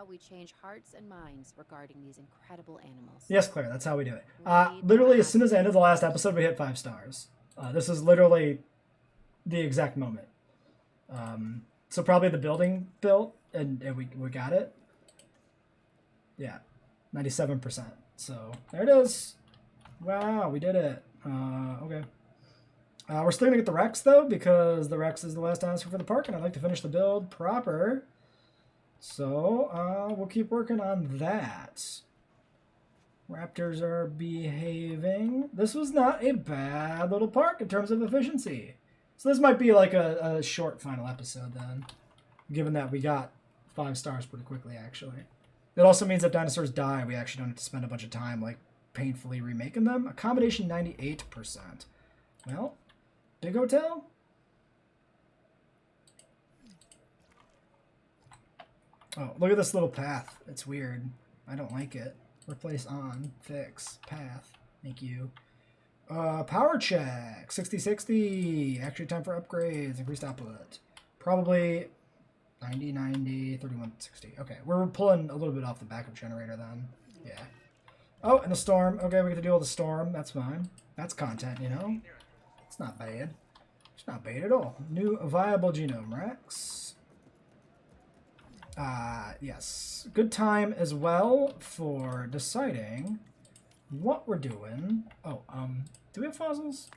we change hearts and minds regarding these incredible animals. Yes, Claire, that's how we do it. Literally, as soon as I ended the last episode, we hit 5 stars. This is literally the exact moment. So probably the building built, and we got it. Yeah, 97%. So there it is. Wow, we did it. Okay. We're still going to get the Rex, though, because the Rex is the last dinosaur for the park, and I'd like to finish the build proper. So we'll keep working on that. Raptors are behaving. This was not a bad little park in terms of efficiency. So this might be like a short final episode then, given that we got 5 stars pretty quickly, actually. It also means if dinosaurs die, we actually don't have to spend a bunch of time like painfully remaking them. Accommodation 98%. Well, big hotel? Oh, look at this little path. It's weird. I don't like it. Replace on. Fix. Path. Thank you. Power check. 60-60. Actually time for upgrades. Increased output. Probably 90, 90, 31, 60. Okay, we're pulling a little bit off the backup generator then. Yeah. Oh, and the storm. Okay, we get to deal with the storm. That's fine. That's content, you know? It's not bad. It's not bad at all. New viable genome, Rex. Yes. Good time as well for deciding what we're doing. Oh, do we have fossils?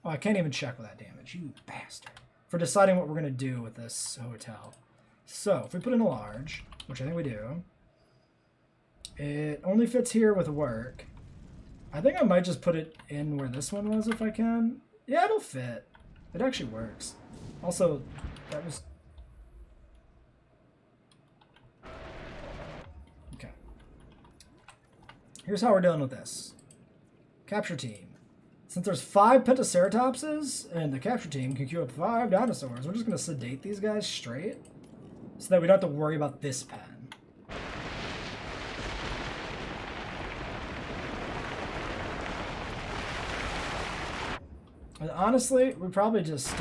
Oh, I can't even check with that damage. You bastard. For deciding what we're going to do with this hotel. So, if we put in a large, which I think we do, it only fits here with work. I think I might just put it in where this one was if I can. Yeah, it'll fit. It actually works. Also, that was... Okay. Here's how we're dealing with this. Capture team. Since there's 5 Pentaceratopses, and the capture team can queue up 5 dinosaurs, we're just going to sedate these guys straight, so that we don't have to worry about this pen. And honestly, we probably just...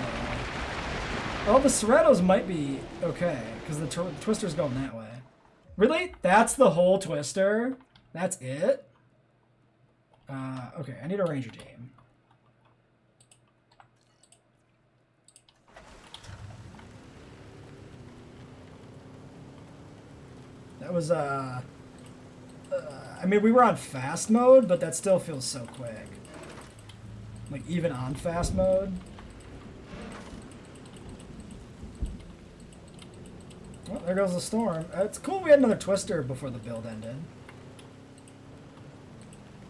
well, the Ceratos might be okay, because the Twister's going that way. Really? That's the whole Twister? That's it? Okay, I need a Ranger team. That was, I mean, we were on fast mode, but that still feels so quick. Like, even on fast mode. Well, there goes the storm. It's cool we had another Twister before the build ended.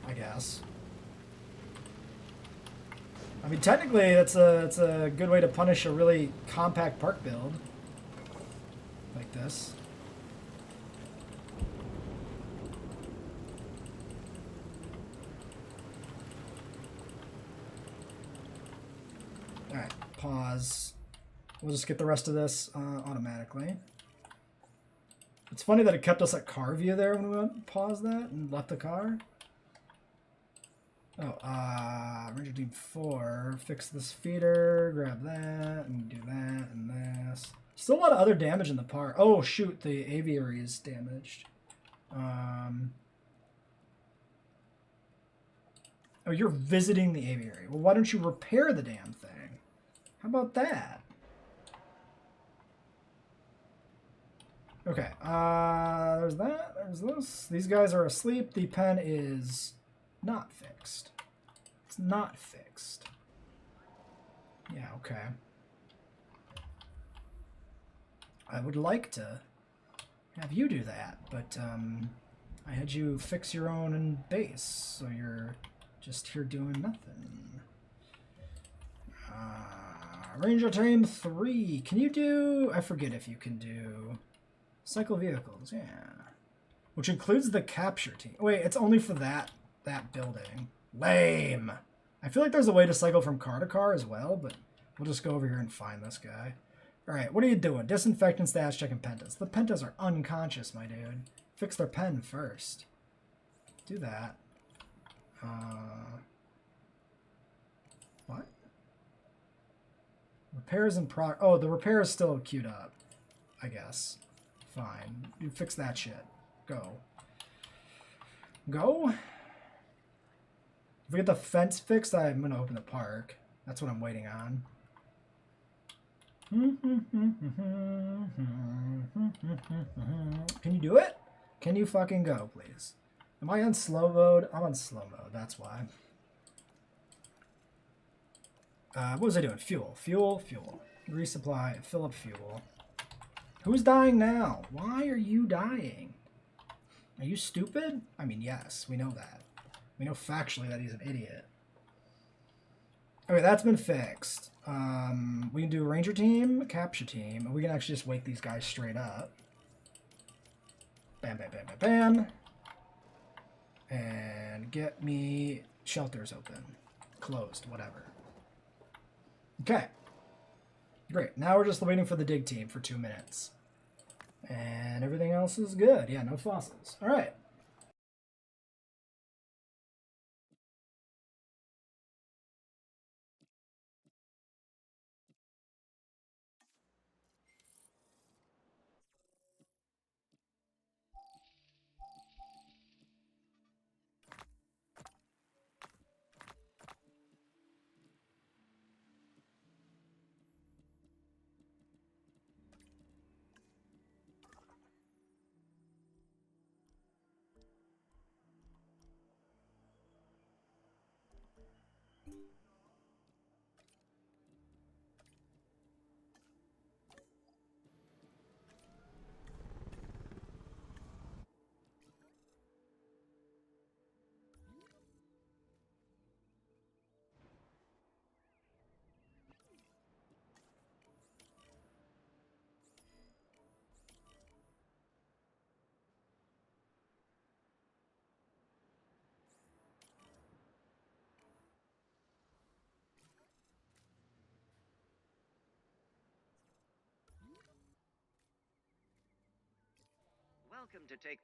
I guess. I mean, technically, it's a good way to punish a really compact park build. Like this. Alright, pause. We'll just get the rest of this automatically. It's funny that it kept us at car view there when we went pause that and left the car. Oh, Ranger Team 4, fix this feeder, grab that, and do that, and this. Still a lot of other damage in the park. Oh, shoot, the aviary is damaged. Oh, you're visiting the aviary. Well, why don't you repair the damn thing? How about that? Okay, there's that, there's this. These guys are asleep. The pen is not fixed. It's not fixed. Yeah, okay. I would like to have you do that, but I had you fix your own in base, so you're just here doing nothing. Ranger Team 3, can you do... I forget if you can do... Cycle vehicles, yeah. Which includes the capture team. Wait, it's only for that building. Lame! I feel like there's a way to cycle from car to car as well, but we'll just go over here and find this guy. Alright, what are you doing? Disinfectant, status checking pentas. The pentas are unconscious, my dude. Fix their pen first. Do that. What? Repairs in progress. Oh, the repair is still queued up, I guess. Fine. You fix that shit. Go. Go? If we get the fence fixed, I'm going to open the park. That's what I'm waiting on. Can you do it? Can you fucking go, please? Am I on slow mode? I'm on slow mode. That's why. What was I doing? Fuel. Fuel. Fuel. Resupply. Fill up fuel. Who's dying now? Why are you dying? Are you stupid? I mean, yes. We know that. We know factually that he's an idiot. Okay, that's been fixed. We can do ranger team, capture team, and we can actually just wake these guys straight up. Bam, bam, bam, bam, bam. And get me shelters open. Closed, whatever. Okay. Great. Now we're just waiting for the dig team for 2 minutes. And everything else is good. Yeah, no fossils. All right. Welcome to take.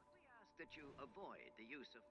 We ask that you avoid the use of.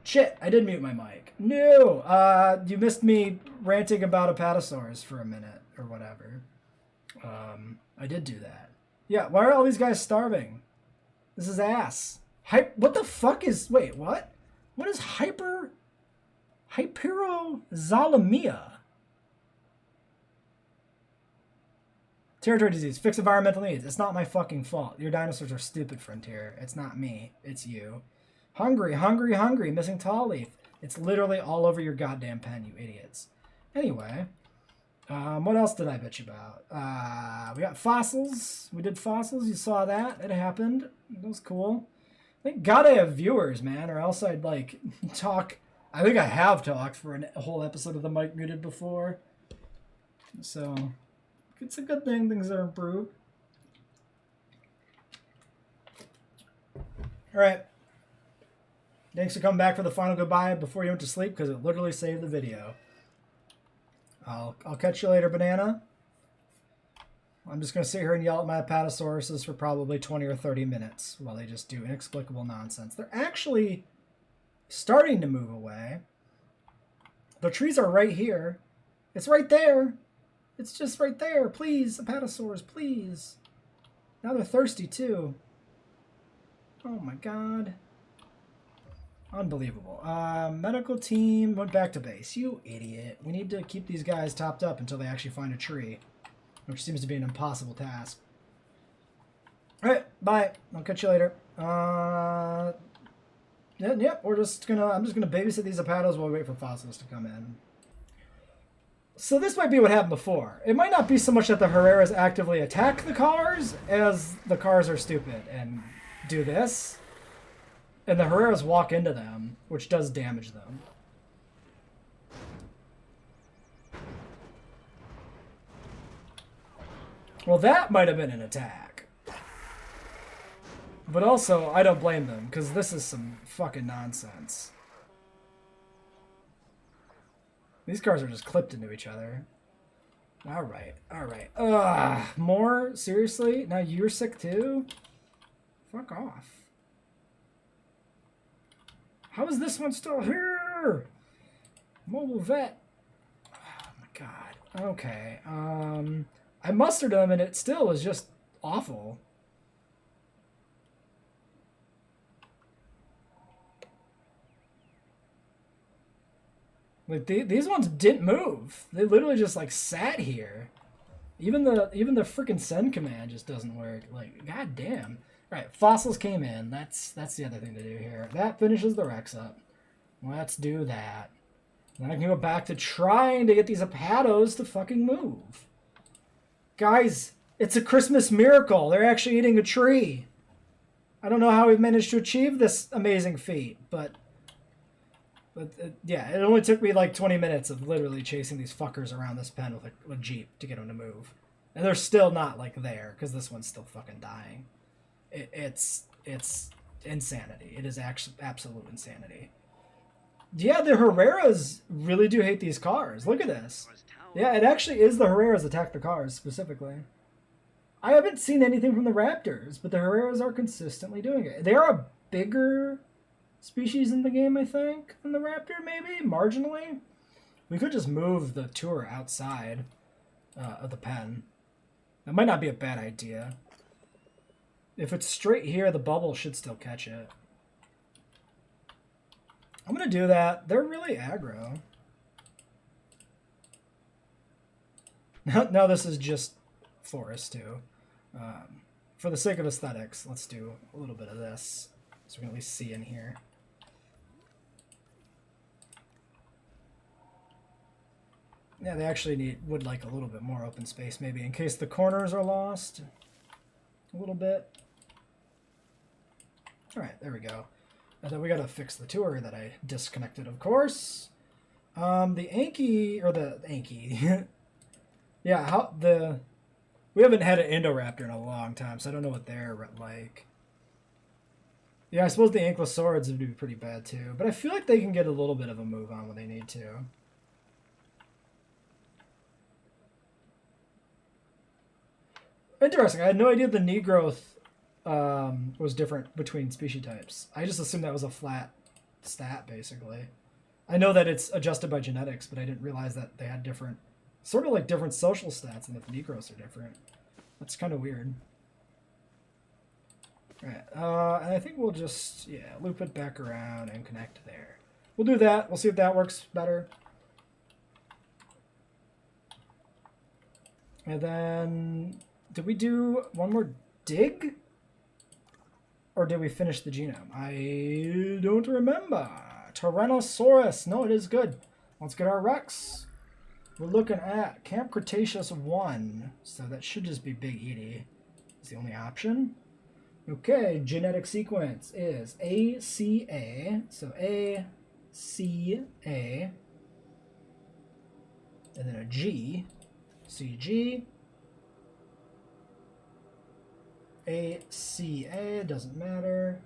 Shit, I did mute my mic. No, you missed me ranting about Apatosaurus for a minute or whatever. I did do that. Yeah, why are all these guys starving? This is ass. What the fuck is... Wait, what? What is hyperozolemia? Territory disease. Fix environmental needs. It's not my fucking fault. Your dinosaurs are stupid, Frontier. It's not me. It's you. Hungry, hungry, hungry. Missing tall leaf. It's literally all over your goddamn pen, you idiots. Anyway, what else did I bitch about? We got fossils. We did fossils. You saw that. It happened. It was cool. Thank God I have viewers, man, or else I'd, like, talk. I think I have talked for a whole episode of the mic muted before. So, it's a good thing things are improved. All right. Thanks for coming back for the final goodbye before you went to sleep, because it literally saved the video. I'll catch you later, Banana. I'm just going to sit here and yell at my Apatosauruses for probably 20 or 30 minutes while they just do inexplicable nonsense. They're actually starting to move away. The trees are right here. It's right there. It's just right there. Please, Apatosaurus, please. Now they're thirsty, too. Oh, my God. Unbelievable. Medical team went back to base. You idiot. We need to keep these guys topped up until they actually find a tree, which seems to be an impossible task. Alright, bye. I'll catch you later. Yep, I'm just gonna babysit these Apatos while we wait for fossils to come in. So this might be what happened before. It might not be so much that the Herreras actively attack the cars as the cars are stupid and do this. And the Herreras walk into them, which does damage them. Well, that might have been an attack. But also, I don't blame them, because this is some fucking nonsense. These cars are just clipped into each other. Alright, alright. Ugh, more? Seriously? Now you're sick too? Fuck off. How is this one still here? Mobile vet. Oh my god. Okay. I mustered them and it still was just awful. Like these ones didn't move. They literally just like sat here. Even the freaking send command just doesn't work. Like goddamn. All right, fossils came in. That's the other thing to do here. That finishes the Rex up. Let's do that. Then I can go back to trying to get these Apatos to fucking move. Guys, it's a Christmas miracle. They're actually eating a tree. I don't know how we've managed to achieve this amazing feat, but yeah, it only took me like 20 minutes of literally chasing these fuckers around this pen with a Jeep to get them to move. And they're still not like there because this one's still fucking dying. It's insanity. It is actually absolute insanity. Yeah, the Herreras really do hate these cars. Look at this. Yeah, it actually is the Herreras attack the cars specifically. I haven't seen anything from the Raptors, but the Herreras are consistently doing it. They are a bigger species in the game, I think, than the Raptor, maybe, marginally. We could just move the tour outside of the pen. That might not be a bad idea. If it's straight here, the bubble should still catch it. I'm going to do that. They're really aggro. Now this is just forest, too. For the sake of aesthetics, let's do a little bit of this, so we can at least see in here. Yeah, they actually would like a little bit more open space, maybe, in case the corners are lost. A little bit. Alright, there we go. And then we gotta fix the tour that I disconnected, of course. The Anki, or the Anki. Yeah, we haven't had an Indoraptor in a long time, so I don't know what they're like. Yeah, I suppose the Ankylosaurids would be pretty bad too, but I feel like they can get a little bit of a move on when they need to. Interesting. I had no idea the knee growth was different between species types. I just assumed that was a flat stat, basically. I know that it's adjusted by genetics, but I didn't realize that they had different, sort of like different social stats, and that the knee growths are different. That's kind of weird. Alright, and I think we'll just, yeah, loop it back around and connect there. We'll do that. We'll see if that works better. And then, did we do one more dig? Or did we finish the genome? I don't remember. Tyrannosaurus. No, it is good. Let's get our Rex. We're looking at Camp Cretaceous 1. So that should just be Big Edie. It's the only option. Okay, genetic sequence is ACA. So ACA. And then a G. CG. ACA, doesn't matter.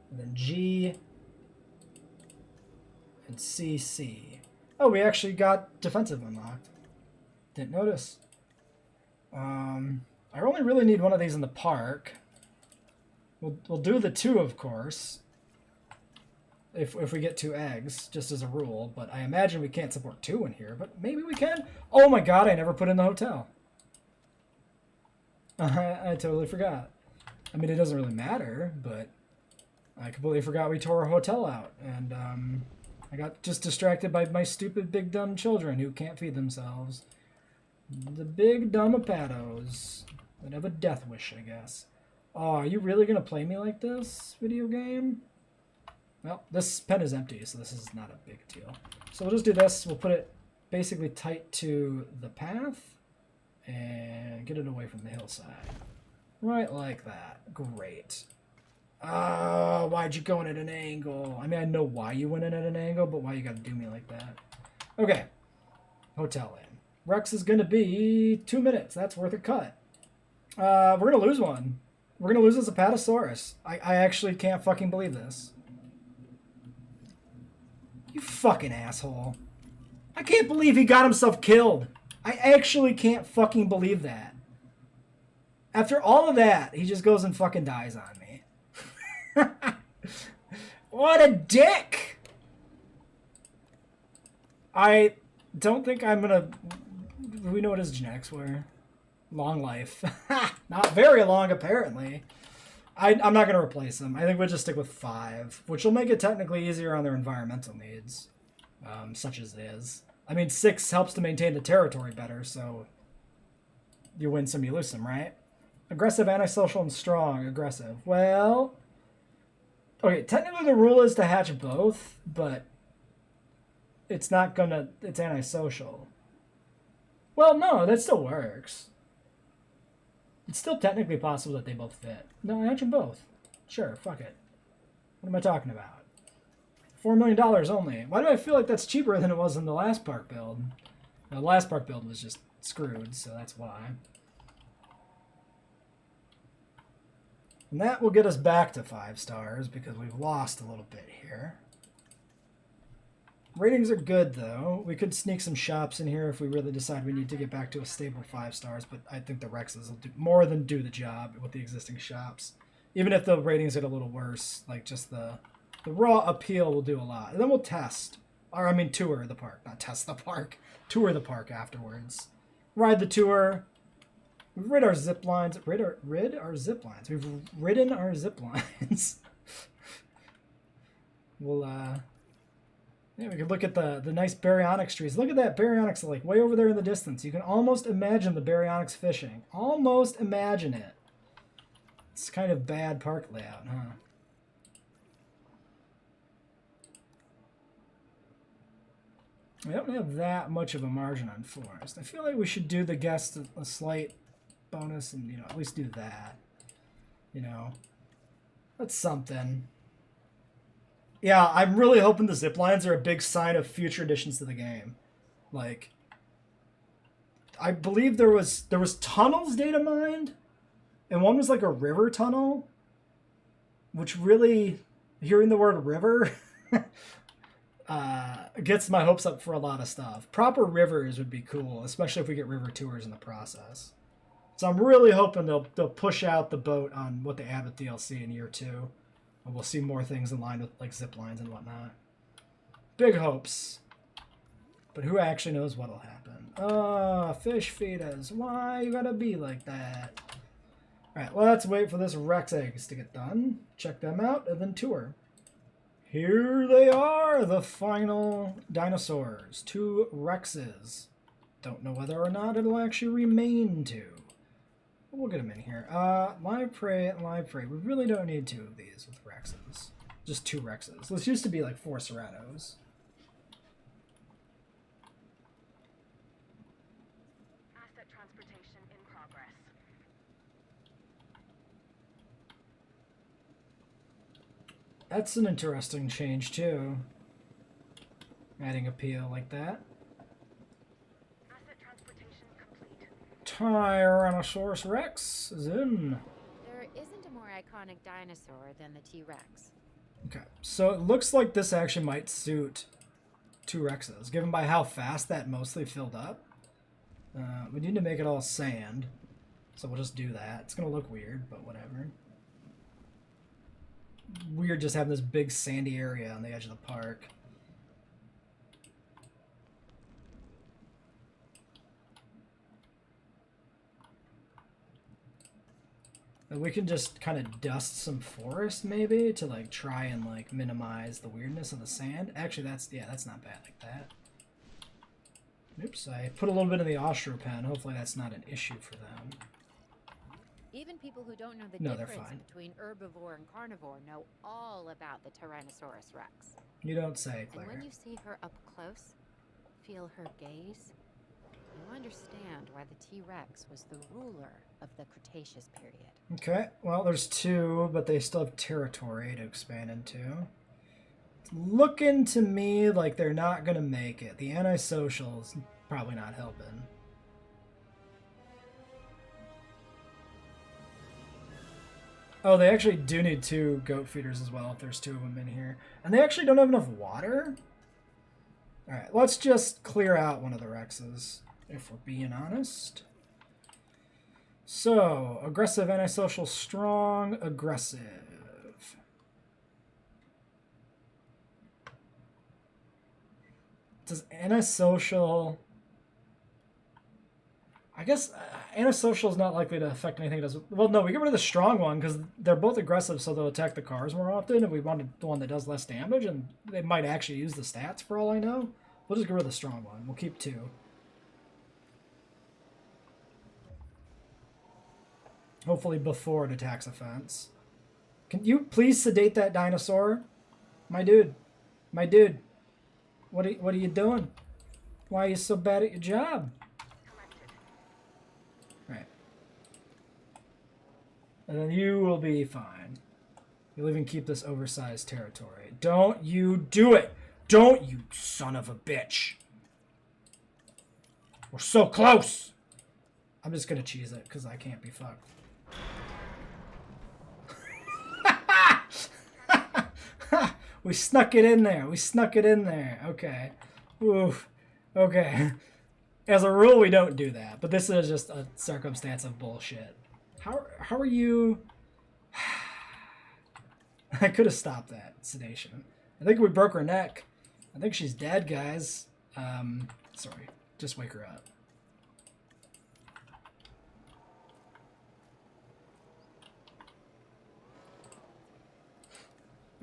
And then G. And CC. Oh, we actually got defensive unlocked. Didn't notice. I only really need one of these in the park. We'll do the 2, of course. If we get 2 eggs, just as a rule. But I imagine we can't support 2 in here. But maybe we can. Oh my god, I never put in the hotel. I totally forgot. I mean, it doesn't really matter, but I completely forgot we tore a hotel out, and I got just distracted by my stupid big dumb children who can't feed themselves. The big dumb Apatos that have a death wish, I guess. Oh, are you really gonna play me like this, video game? Well, this pen is empty, so this is not a big deal. So we'll just do this. We'll put it basically tight to the path and get it away from the hillside. Right like that. Great. Why'd you go in at an angle? I mean, I know why you went in at an angle, but why you gotta do me like that? Okay. Hotel in. Rex is gonna be 2 minutes. That's worth a cut. We're gonna lose one. We're gonna lose this Apatosaurus. I actually can't fucking believe this. You fucking asshole. I can't believe he got himself killed. I actually can't fucking believe that. After all of that, he just goes and fucking dies on me. What a dick! I don't think I'm gonna... We know what his genetics were. Long life. Not very long, apparently. I'm not going to replace them. I think we'll just stick with 5, which will make it technically easier on their environmental needs, such as it is. I mean, 6 helps to maintain the territory better, so you win some, you lose some, right? Aggressive, antisocial, and strong. Aggressive. Well, okay, technically the rule is to hatch both, but it's not gonna... It's antisocial. Well, no, that still works. It's still technically possible that they both fit. No, hatch them both. Sure, fuck it. What am I talking about? $4 million only. Why do I feel like that's cheaper than it was in the last park build? The last park build was just screwed, so that's why. And that will get us back to 5 stars because we've lost a little bit here. Ratings are good, though. We could sneak some shops in here if we really decide we need to get back to a stable 5 stars, but I think the Rexes will do more than do the job with the existing shops. Even if the ratings get a little worse, like just the raw appeal will do a lot. And then we'll test. Or, I mean, tour the park. Not test the park. Tour the park afterwards. Ride the tour. We've rid our zip lines. Rid our zip lines. We've ridden our zip lines. We'll, yeah, we could look at the nice Baryonyx trees. Look at that Baryonyx, like, way over there in the distance. You can almost imagine the Baryonyx fishing. Almost imagine it. It's kind of bad park layout, huh? We don't have that much of a margin on forest. I feel like we should do the guest a slight bonus and, you know, at least do that. You know, that's something. Yeah, I'm really hoping the zip lines are a big sign of future additions to the game. Like, I believe there was tunnels data mined, and one was like a river tunnel, which really, hearing the word river, gets my hopes up for a lot of stuff. Proper rivers would be cool, especially if we get river tours in the process. So I'm really hoping they'll push out the boat on what they add with DLC in year 2. And we'll see more things in line with like zip lines and whatnot. Big hopes. But who actually knows what'll happen? Fish feeders. Why you gotta be like that? Alright, let's wait for this Rex eggs to get done. Check them out and then tour. Here they are, the final dinosaurs. 2 Rexes. Don't know whether or not it'll actually remain 2. We'll get them in here. Live prey and live prey. We really don't need 2 of these with Rexes. Just 2 Rexes. This used to be like 4 Ceratos. Asset transportation in progress. That's an interesting change too. Adding appeal like that. Asset transportation complete. Tyrannosaurus Rex is in. There isn't a more iconic dinosaur than the T-Rex. Okay, so it looks like this actually might suit 2 Rexes, given by how fast that mostly filled up. We need to make it all sand, so we'll just do that. It's gonna look weird, but whatever. Weird just having this big sandy area on the edge of the park. We can just kind of dust some forest maybe to like try and like minimize the weirdness of the sand. Actually, that's not bad like that. Oops, I put a little bit in the Austropen. Hopefully that's not an issue for them. Even people who don't know the No, they're difference fine. between herbivore and carnivore know all about the Tyrannosaurus rex. You don't say, And when Claire. you see her up close, feel her gaze, you understand why the T-Rex was the ruler of the Cretaceous period. Okay, well, there's two, but they still have territory to expand into. It's looking to me like they're not going to make it. The antisocial's probably not helping. Oh, they actually do need 2 goat feeders as well if there's 2 of them in here. And they actually don't have enough water? Alright, let's just clear out one of the Rexes, if we're being honest. So, aggressive, antisocial, strong, aggressive. Does antisocial... I guess antisocial is not likely to affect anything. Does well? No, we get rid of the strong one because they're both aggressive, so they'll attack the cars more often. And we wanted the one that does less damage, and they might actually use the stats for all I know. We'll just get rid of the strong one. We'll keep 2. Hopefully before it attacks a fence. Can you please sedate that dinosaur, my dude? My dude, what are you doing? Why are you so bad at your job? Right. And then you will be fine. You'll even keep this oversized territory. Don't you do it! Don't you son of a bitch! We're so close! I'm just gonna cheese it, because I can't be fucked. We snuck it in there. We snuck it in there. Okay. Oof. Okay. As a rule, we don't do that, but this is just a circumstance of bullshit. How are you... I could have stopped that sedation. I think we broke her neck. I think she's dead, guys. Sorry. Just wake her up.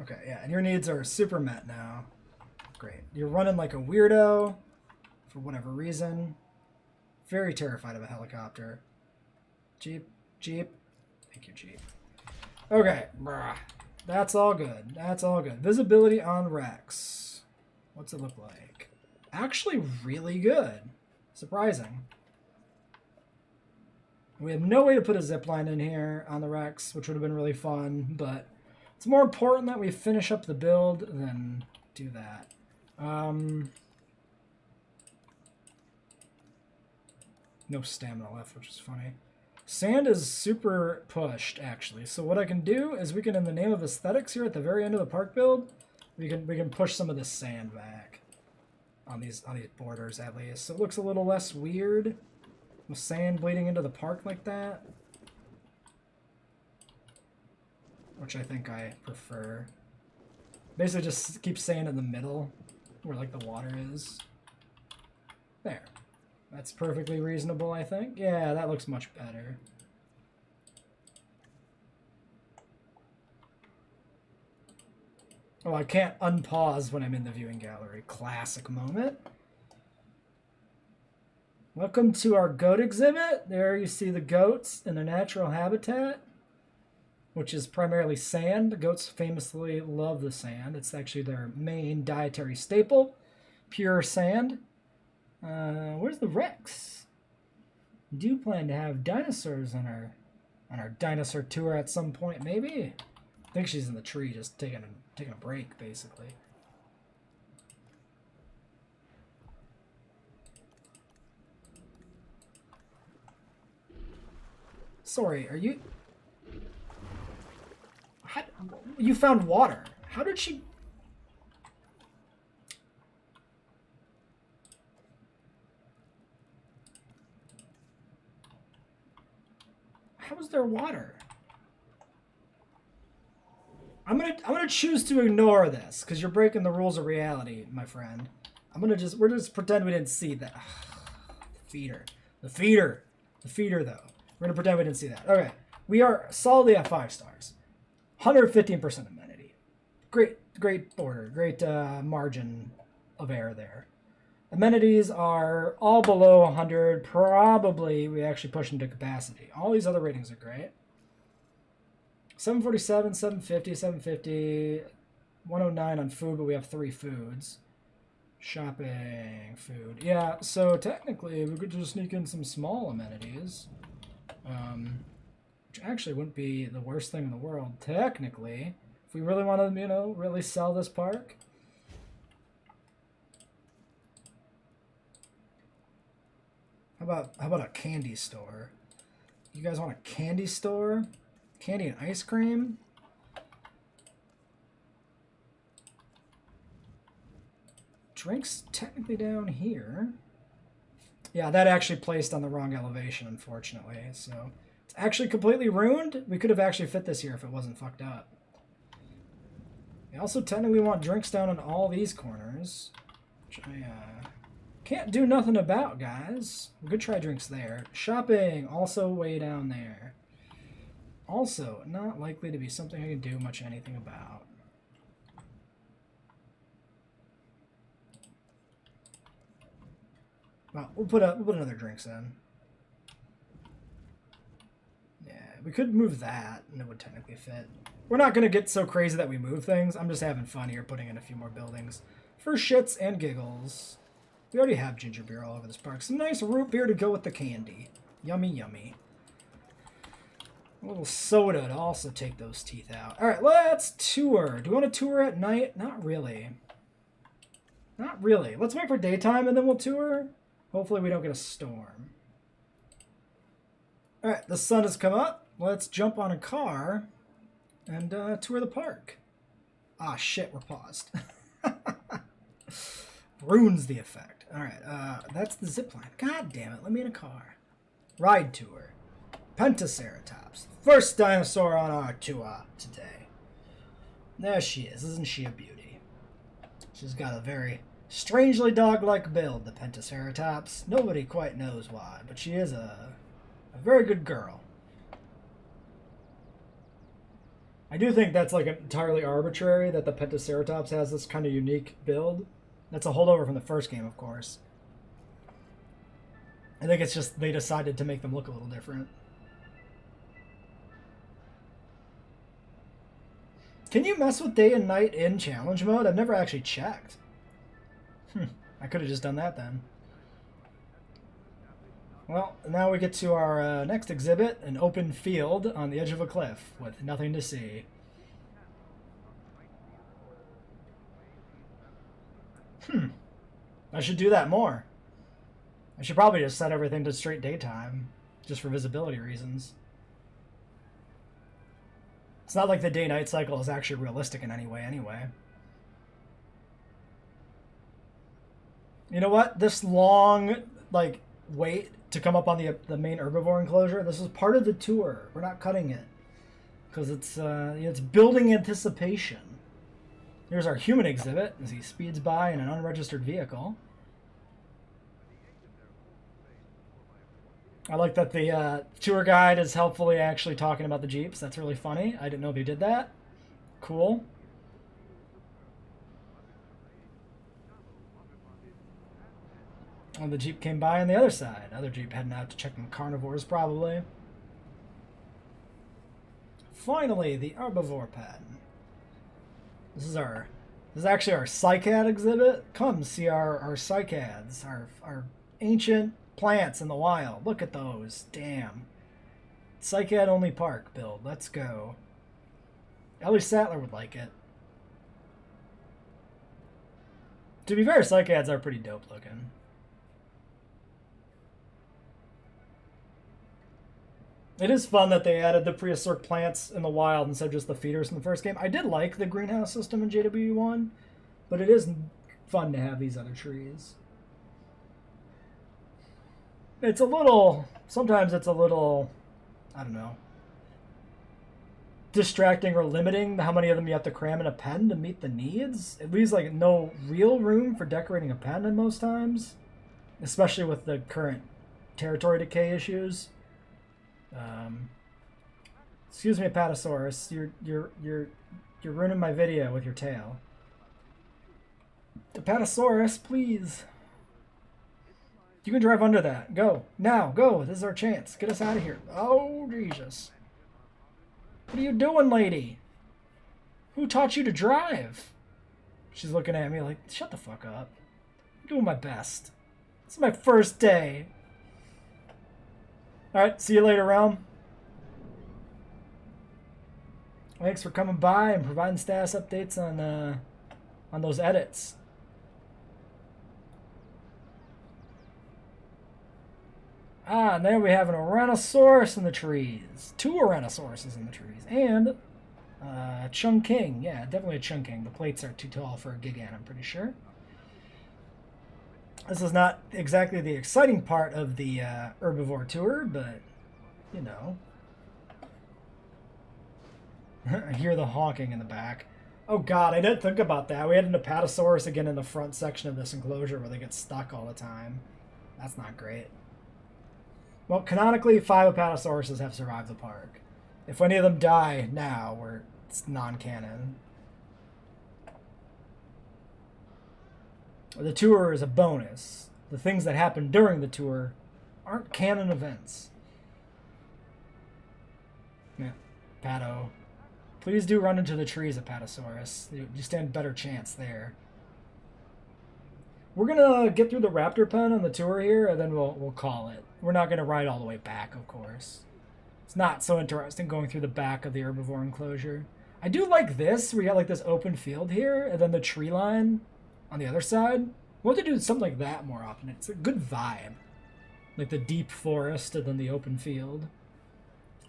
Okay, yeah, and your needs are super met now. Great. You're running like a weirdo for whatever reason. Very terrified of a helicopter. Jeep. Thank you, Jeep. Okay, bruh. That's all good. That's all good. Visibility on Rex. What's it look like? Actually really good. Surprising. We have no way to put a zipline in here on the Rex, which would have been really fun, but it's more important that we finish up the build than do that. No stamina left, which is funny. Sand is super pushed, actually. So what I can do is we can, in the name of aesthetics here at the very end of the park build, we can push some of this sand back on these borders at least. So it looks a little less weird with sand bleeding into the park like that, which I think I prefer. Basically just keep sand in the middle where like the water is. There. That's perfectly reasonable, I think. Yeah, that looks much better. Oh, I can't unpause when I'm in the viewing gallery. Classic moment. Welcome to our goat exhibit. There you see the goats in their natural habitat, which is primarily sand. Goats famously love the sand. It's actually their main dietary staple, pure sand. Where's the Rex? We do plan to have dinosaurs on our dinosaur tour at some point, maybe. I think she's in the tree, just taking a break, basically. Sorry, are you? You found water. How did she? How is there water? I'm gonna choose to ignore this because you're breaking the rules of reality, my friend. We're just pretend we didn't see that. The feeder though. We're gonna pretend we didn't see that. Okay, We are solidly at 5 stars. 115% amenity. Great order. Great margin of error there. Amenities are all below 100. Probably we actually push into capacity. All these other ratings are great. 747, 750, 750, 109 on food, but we have 3 foods. Shopping, food. Yeah, so technically we could just sneak in some small amenities. Which actually wouldn't be the worst thing in the world, technically. If we really want to, you know, really sell this park. How about a candy store? You guys want a candy store? Candy and ice cream? Drinks technically down here. Yeah, that actually placed on the wrong elevation, unfortunately. So it's actually completely ruined. We could have actually fit this here if it wasn't fucked up. We also technically want drinks down in all these corners, which I can't do nothing about, guys. We could try drinks there. Shopping, also way down there. Also, not likely to be something I can do much anything about. Well, we'll put another drinks in. Yeah, we could move that, and it would technically fit. We're not going to get so crazy that we move things. I'm just having fun here, putting in a few more buildings. For shits and giggles. We already have ginger beer all over this park. Some nice root beer to go with the candy. Yummy, yummy. A little soda to also take those teeth out. All right, let's tour. Do we want to tour at night? Not really. Not really. Let's wait for daytime and then we'll tour. Hopefully we don't get a storm. All right, the sun has come up. Let's jump on a car and tour the park. Ah, shit, we're paused. Ruins the effect. All right, that's the zip line. God damn it, let me in a car. Ride tour. Pentaceratops. First dinosaur on our tour today. There she is. Isn't she a beauty? She's got a very strangely dog-like build, the Pentaceratops. Nobody quite knows why, but she is a very good girl. I do think that's like entirely arbitrary that the Pentaceratops has this kind of unique build. That's a holdover from the first game, of course. I think it's just they decided to make them look a little different. Can you mess with day and night in challenge mode? I've never actually checked. I could have just done that then. Well, now we get to our next exhibit, an open field on the edge of a cliff with nothing to see. I should do that more. I should probably just set everything to straight daytime, just for visibility reasons. It's not like the day-night cycle is actually realistic in any way anyway. You know what? This long, like, wait to come up on the main herbivore enclosure, this is part of the tour. We're not cutting it. Because it's building anticipation. Here's our human exhibit as he speeds by in an unregistered vehicle. I like that the tour guide is helpfully actually talking about the Jeeps. That's really funny. I didn't know if he did that. Cool. And the Jeep came by on the other side. Other Jeep heading out to check on carnivores, probably. Finally, the herbivore pen. This is actually our cycad exhibit. Come see our cycads, our ancient plants in the wild. Look at those. Damn. Cycad only park build. Let's go. Ellie Sattler would like it. To be fair, cycads are pretty dope looking. It is fun that they added the prehistoric plants in the wild instead of just the feeders in the first game. I did like the greenhouse system in JWE1, but it is fun to have these other trees. It's a little, sometimes it's a little, I don't know, distracting or limiting how many of them you have to cram in a pen to meet the needs. It leaves like no real room for decorating a pen in most times, especially with the current territory decay issues. Excuse me, Apatosaurus. You're ruining my video with your tail. Apatosaurus, please. You can drive under that. Go. Now, go. This is our chance. Get us out of here. Oh, Jesus. What are you doing, lady? Who taught you to drive? She's looking at me like, shut the fuck up. I'm doing my best. This is my first day. Alright, see you later, Realm. Thanks for coming by and providing status updates on those edits. Ah, and there we have an Ouranosaurus in the trees. 2 Ouranosaurus in the trees. And Chungking. Yeah, definitely a Chungking. The plates are too tall for a Gigant, I'm pretty sure. This is not exactly the exciting part of the herbivore tour, but, you know. I hear the honking in the back. Oh god, I didn't think about that. We had an Apatosaurus again in the front section of this enclosure where they get stuck all the time. That's not great. Well, canonically, 5 Apatosauruses have survived the park. If any of them die now, it's non-canon. The tour is a bonus. The things that happen during the tour aren't canon events. Yeah, Pato. Please do run into the trees, Apatosaurus. You stand a better chance there. We're gonna get through the raptor pen on the tour here, and then we'll call it. We're not gonna ride all the way back, of course. It's not so interesting going through the back of the herbivore enclosure. I do like this, where you got like this open field here, and then the tree line on the other side. We'll have to do something like that more often. It's a good vibe. Like the deep forest and then the open field.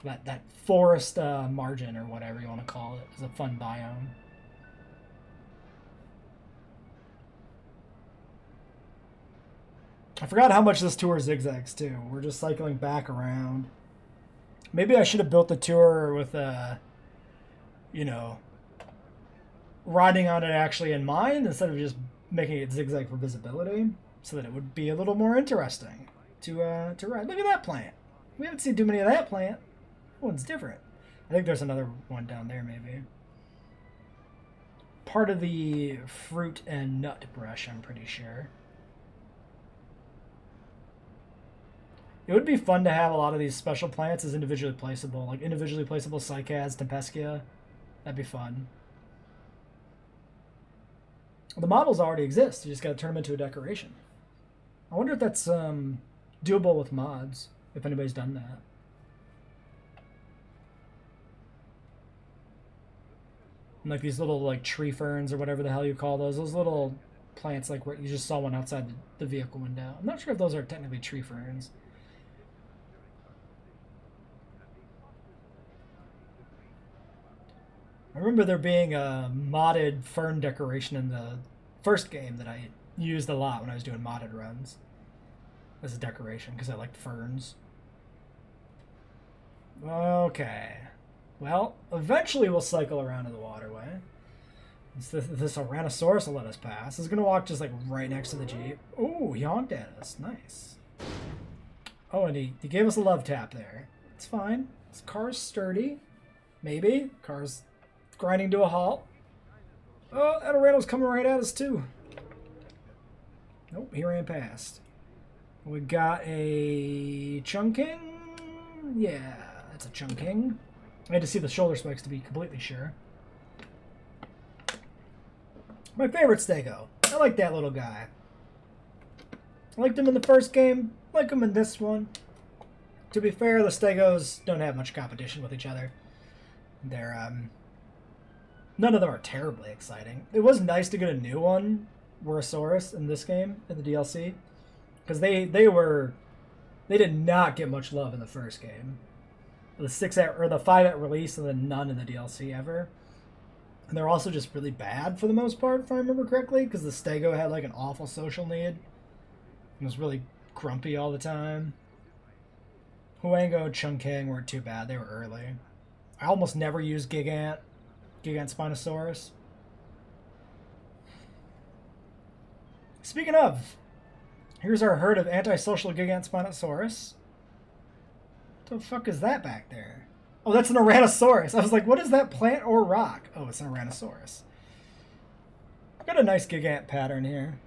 That forest margin or whatever you want to call it is a fun biome. I forgot how much this tour zigzags too. We're just cycling back around. Maybe I should have built the tour with you know, riding on it actually in mind instead of just making it zigzag for visibility, so that it would be a little more interesting to ride. Look at that plant. We haven't seen too many of that plant. That one's different. I think there's another one down there maybe. Part of the fruit and nut brush, I'm pretty sure. It would be fun to have a lot of these special plants as individually placeable, like individually placeable cycads, Tempeschia. That'd be fun. The models already exist. You just got to turn them into a decoration. I wonder if that's doable with mods, if anybody's done that. And like these little like tree ferns or whatever the hell you call those little plants, like where you just saw one outside the vehicle window. I'm not sure if those are technically tree ferns. I remember there being a modded fern decoration in the first game that I used a lot when I was doing modded runs as a decoration because I liked ferns. Okay. Well, eventually we'll cycle around to the waterway. This Ouranosaurus will let us pass. It's going to walk just like right next to the Jeep. Ooh, he honked at us. Nice. Oh, and he gave us a love tap there. It's fine. This car's sturdy. Maybe. Car's grinding to a halt. Oh, that Ourano's coming right at us too. Nope, he ran past. We got a Chungking. Yeah, that's a Chungking. I had to see the shoulder spikes to be completely sure. My favorite Stego. I like that little guy. I liked him in the first game. I like him in this one. To be fair, the Stegos don't have much competition with each other. They're, none of them are terribly exciting. It was nice to get a new one, Herrerasaurus, in this game, in the DLC. Because they did not get much love in the first game. The 5 at release and then none in the DLC ever. And they're also just really bad for the most part, if I remember correctly, because the Stego had like an awful social need. It was really grumpy all the time. Huango and Chungking weren't too bad. They were early. I almost never used Gigantspinosaurus. Speaking of, here's our herd of antisocial Gigantspinosaurus. What the fuck is that back there? Oh, that's an Ouranosaurus. I was like, what is that, plant or rock? Oh, it's an Ouranosaurus. Got a nice gigant pattern here.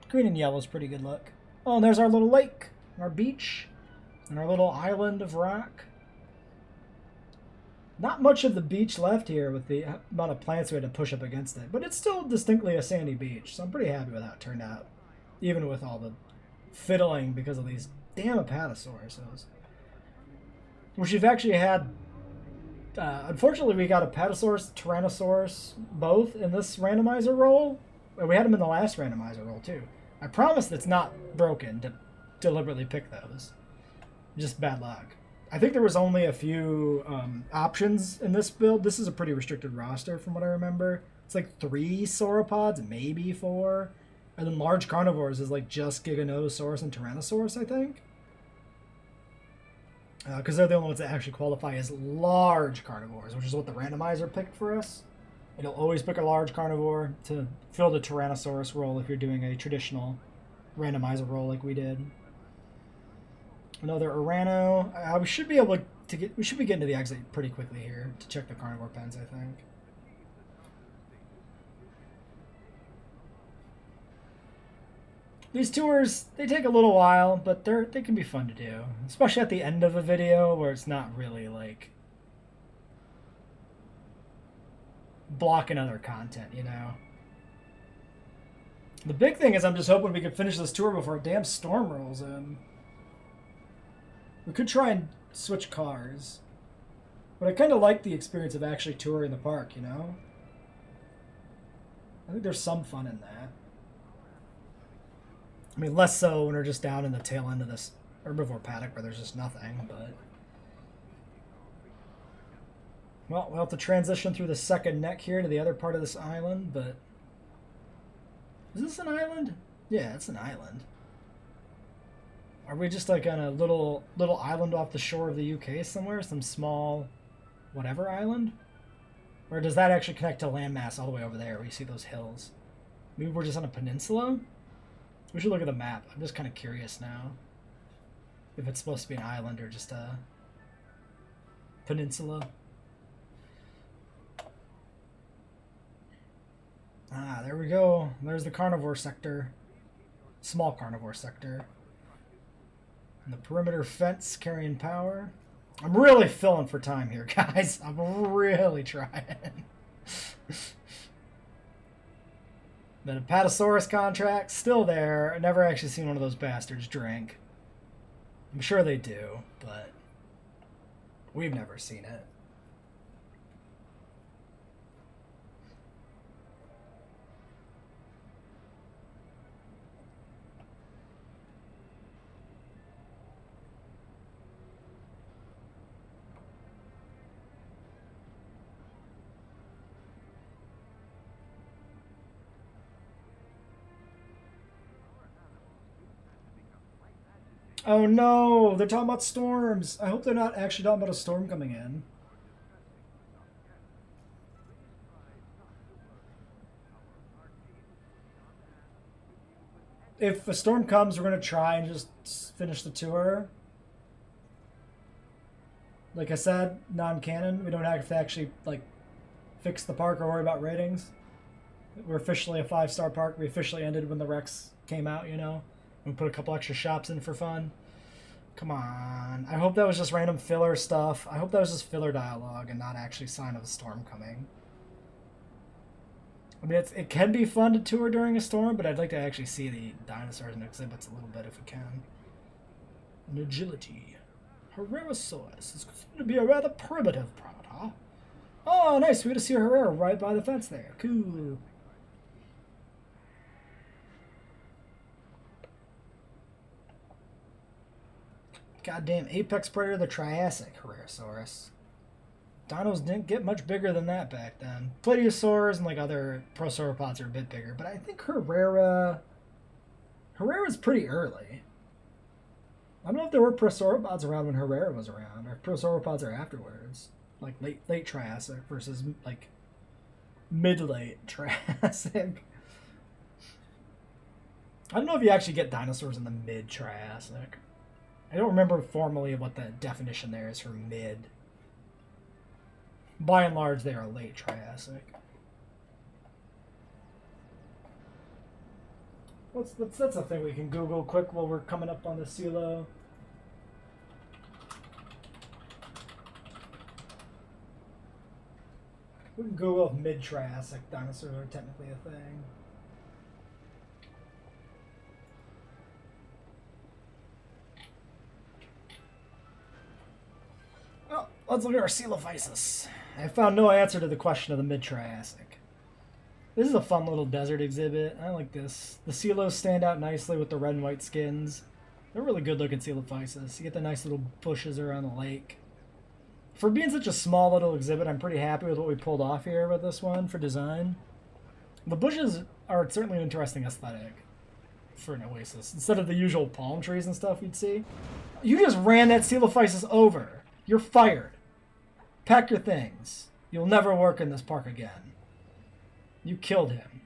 Green and yellow is pretty good look. Oh, and there's our little lake, our beach, and our little island of rock. Not much of the beach left here with the amount of plants we had to push up against it, but it's still distinctly a sandy beach, so I'm pretty happy with how it turned out, even with all the fiddling because of these damn Apatosauruses. Which we've actually had. Unfortunately, we got Apatosaurus, Tyrannosaurus, both in this randomizer roll. We had them in the last randomizer roll, too. I promise it's not broken to deliberately pick those. Just bad luck. I think there was only a few options in this build. This is a pretty restricted roster from what I remember. It's like 3 sauropods, maybe 4. And then large carnivores is like just Gigantspinosaurus and Tyrannosaurus, I think. Because they're the only ones that actually qualify as large carnivores, which is what the randomizer picked for us. It'll always pick a large carnivore to fill the Tyrannosaurus role if you're doing a traditional randomizer roll like we did. Another Ourano. We should be able to get. We should be getting to the exit pretty quickly here to check the carnivore pens, I think. These tours, they take a little while, but they can be fun to do. Especially at the end of a video where it's not really, like, blocking other content, you know? The big thing is I'm just hoping we can finish this tour before a damn storm rolls in. We could try and switch cars. But I kind of like the experience of actually touring the park, you know? I think there's some fun in that. I mean, less so when we're just down in the tail end of this herbivore paddock where there's just nothing, but... Well, we'll have to transition through the second neck here to the other part of this island, but... Is this an island? Yeah, it's an island. Are we just like on a little island off the shore of the UK somewhere? Some small whatever island? Or does that actually connect to landmass all the way over there where you see those hills? Maybe we're just on a peninsula? We should look at the map. I'm just kind of curious now. If it's supposed to be an island or just a peninsula. Ah, there we go. There's the carnivore sector. Small carnivore sector. And the perimeter fence carrying power. I'm really filling for time here, guys. I'm really trying. The Apatosaurus contract, still there. I've never actually seen one of those bastards drink. I'm sure they do, but we've never seen it. Oh no, they're talking about storms. I hope they're not actually talking about a storm coming in. If a storm comes, we're going to try and just finish the tour. Like I said, non-canon. We don't have to actually like fix the park or worry about ratings. We're officially a 5-star park. We officially ended when the Rex came out, you know. We put a couple extra shops in for fun. Come on. I hope that was just random filler stuff. I hope that was just filler dialogue and not actually sign of a storm coming. I mean, it can be fun to tour during a storm, but I'd like to actually see the dinosaurs and exhibits a little bit if we can. And agility. Herrerasaurus is going to be a rather primitive predator. Oh, nice. We get to see a Herrera right by the fence there. Cool. Goddamn apex predator, the Triassic Herrerasaurus. Dinos didn't get much bigger than that back then. Plesiosaurs and like other prosauropods are a bit bigger, but I think Herrera's pretty early. I don't know if there were prosauropods around when Herrera was around, or if prosauropods are afterwards. Like late Triassic versus like mid-late Triassic. I don't know if you actually get dinosaurs in the mid-Triassic. I don't remember formally what the definition there is for mid. By and large, they are late Triassic. That's a thing we can Google quick while we're coming up on the silo. We can Google if mid-Triassic dinosaurs are technically a thing. Well, let's look at our Coelophysis. I found no answer to the question of the mid-Triassic. This is a fun little desert exhibit. I like this. The Coelos stand out nicely with the red and white skins. They're really good looking Coelophysis. You get the nice little bushes around the lake. For being such a small little exhibit, I'm pretty happy with what we pulled off here with this one for design. The bushes are certainly an interesting aesthetic for an oasis. Instead of the usual palm trees and stuff you'd see. You just ran that Coelophysis over. You're fired. Pack your things. You'll never work in this park again. You killed him.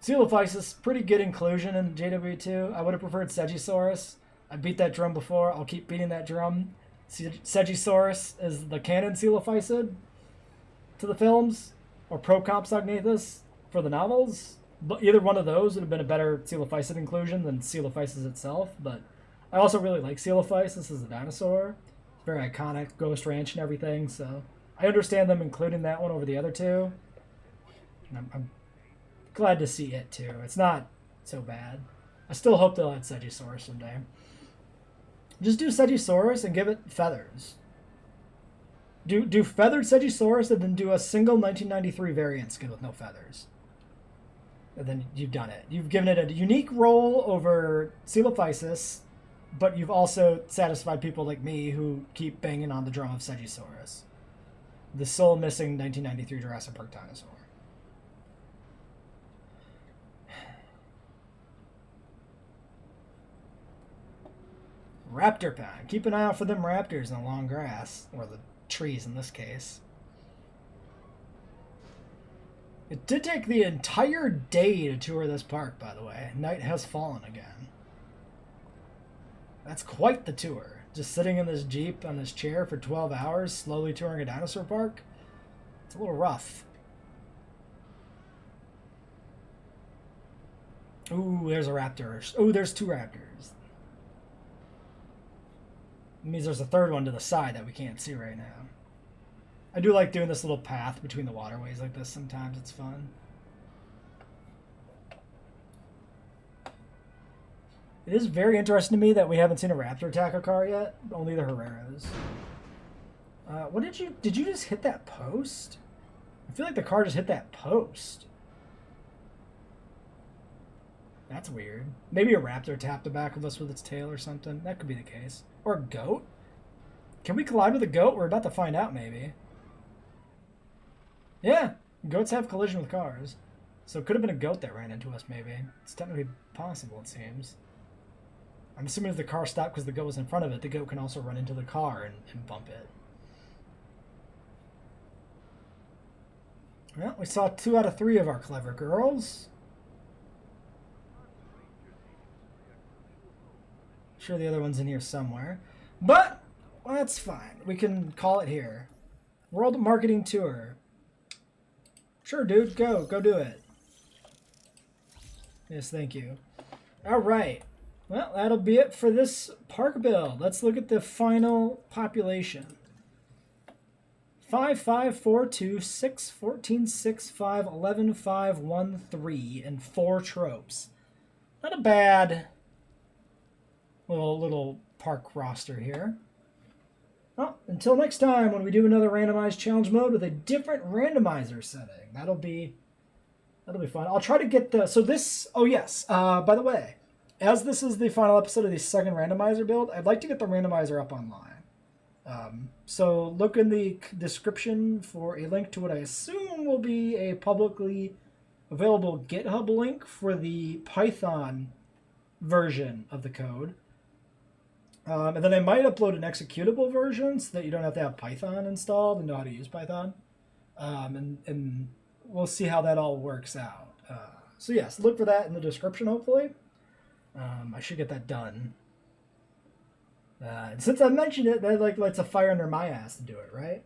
Coelophysis, pretty good inclusion in JWE2. I would have preferred Ceratosaurus. I beat that drum before. I'll keep beating that drum. Ceratosaurus is the canon Coelophysid to the films, or Tropeognathus for the novels. But either one of those would have been a better Coelophysid inclusion than Coelophysis itself. But I also really like Coelophysis as a dinosaur. It's very iconic, Ghost Ranch and everything. So I understand them including that one over the other two. And I'm glad to see it too. It's not so bad. I still hope they'll add Ceratosaurus someday. Just do Ceratosaurus and give it feathers. Do feathered Ceratosaurus and then do a single 1993 variant skin with no feathers. And then you've done it. You've given it a unique role over Coelophysis, but you've also satisfied people like me who keep banging on the drum of Ceratosaurus. The sole missing 1993 Jurassic Park dinosaur. Raptor pack. Keep an eye out for them raptors in the long grass, or the trees in this case. It did take the entire day to tour this park, by the way. Night has fallen again. That's quite the tour. Just sitting in this Jeep on this chair for 12 hours, slowly touring a dinosaur park. It's a little rough. Ooh, there's a raptor. Ooh, there's two raptors. It means there's a third one to the side that we can't see right now. I do like doing this little path between the waterways like this sometimes. It's fun. It is very interesting to me that we haven't seen a raptor attack a car yet. Only the Herreras. What did you just hit that post? I feel like the car just hit that post. That's weird. Maybe a raptor tapped the back of us with its tail or something. That could be the case. Or a goat? Can we collide with a goat? We're about to find out, maybe. Yeah, goats have collision with cars. So it could have been a goat that ran into us, maybe. It's technically possible, it seems. I'm assuming if the car stopped because the goat was in front of it, the goat can also run into the car and bump it. Well, we saw 2 out of 3 of our clever girls. Sure the other one's in here somewhere. But, well, that's fine. We can call it here. World Marketing Tour. Sure, dude. Go do it. Yes, thank you. All right. Well, that'll be it for this park build. Let's look at the final population. 5, 5, 4, 2, 6, 14, 6, 5, 11, 5, 1, 3, and 4 tropes. Not a bad little park roster here. Well, until next time when we do another randomized challenge mode with a different randomizer setting. That'll be fun. I'll try to get the... So this... Oh, yes. By the way, as this is the final episode of the second randomizer build, I'd like to get the randomizer up online. So look in the description for a link to what I assume will be a publicly available GitHub link for the Python version of the code. And then I might upload an executable version so that you don't have to have Python installed and know how to use Python. And we'll see how that all works out. So yes, look for that in the description, hopefully. I should get that done Since I mentioned it, that like lights a fire under my ass to do it, right?